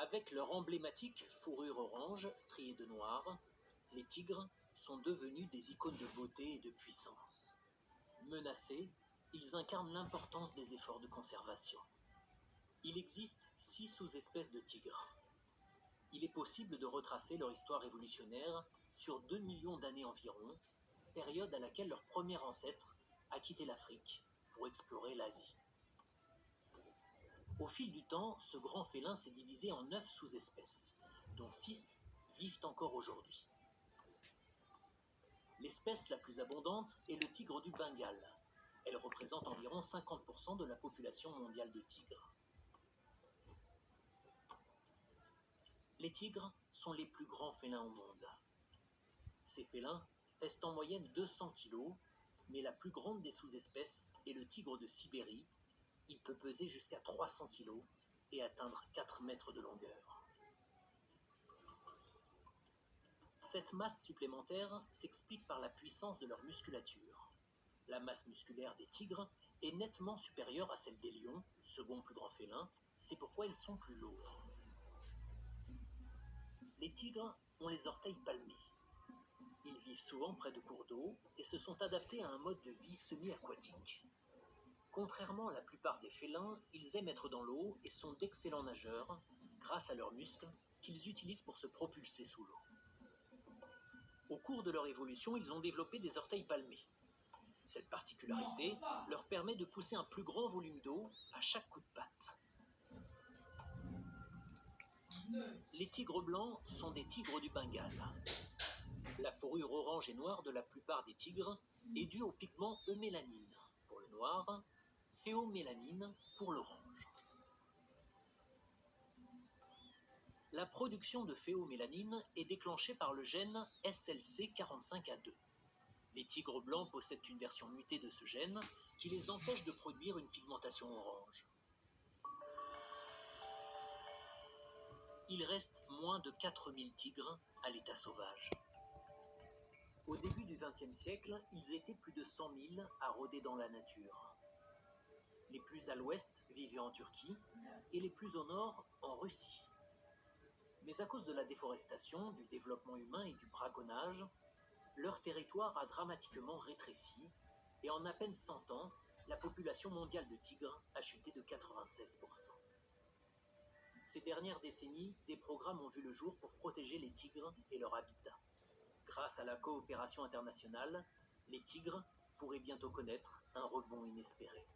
Avec leur emblématique fourrure orange striée de noir, les tigres sont devenus des icônes de beauté et de puissance. Menacés, ils incarnent l'importance des efforts de conservation. Il existe 6 sous-espèces de tigres. Il est possible de retracer leur histoire évolutionnaire sur 2 millions d'années environ, période à laquelle leur premier ancêtre a quitté l'Afrique pour explorer l'Asie. Au fil du temps, ce grand félin s'est divisé en 9 sous-espèces, dont 6 vivent encore aujourd'hui. L'espèce la plus abondante est le tigre du Bengale. Elle représente environ 50% de la population mondiale de tigres. Les tigres sont les plus grands félins au monde. Ces félins pèsent en moyenne 200 kg, mais la plus grande des sous-espèces est le tigre de Sibérie. Il peut peser jusqu'à 300 kg et atteindre 4 mètres de longueur. Cette masse supplémentaire s'explique par la puissance de leur musculature. La masse musculaire des tigres est nettement supérieure à celle des lions, second plus grand félin, c'est pourquoi ils sont plus lourds. Les tigres ont les orteils palmés. Ils vivent souvent près de cours d'eau et se sont adaptés à un mode de vie semi-aquatique. Contrairement à la plupart des félins, ils aiment être dans l'eau et sont d'excellents nageurs, grâce à leurs muscles qu'ils utilisent pour se propulser sous l'eau. Au cours de leur évolution, ils ont développé des orteils palmés. Cette particularité leur permet de pousser un plus grand volume d'eau à chaque coup de patte. Les tigres blancs sont des tigres du Bengale. La fourrure orange et noire de la plupart des tigres est due au pigment eumélanine pour le noir, phéomélanine pour l'orange. La production de phéomélanine est déclenchée par le gène SLC45A2. Les tigres blancs possèdent une version mutée de ce gène qui les empêche de produire une pigmentation orange. Il reste moins de 4000 tigres à l'état sauvage. Au début du XXe siècle, ils étaient plus de 100 000 à rôder dans la nature. Les plus à l'ouest vivaient en Turquie et les plus au nord en Russie. Mais à cause de la déforestation, du développement humain et du braconnage, leur territoire a dramatiquement rétréci et en à peine 100 ans, la population mondiale de tigres a chuté de 96%. Ces dernières décennies, des programmes ont vu le jour pour protéger les tigres et leur habitat. Grâce à la coopération internationale, les tigres pourraient bientôt connaître un rebond inespéré.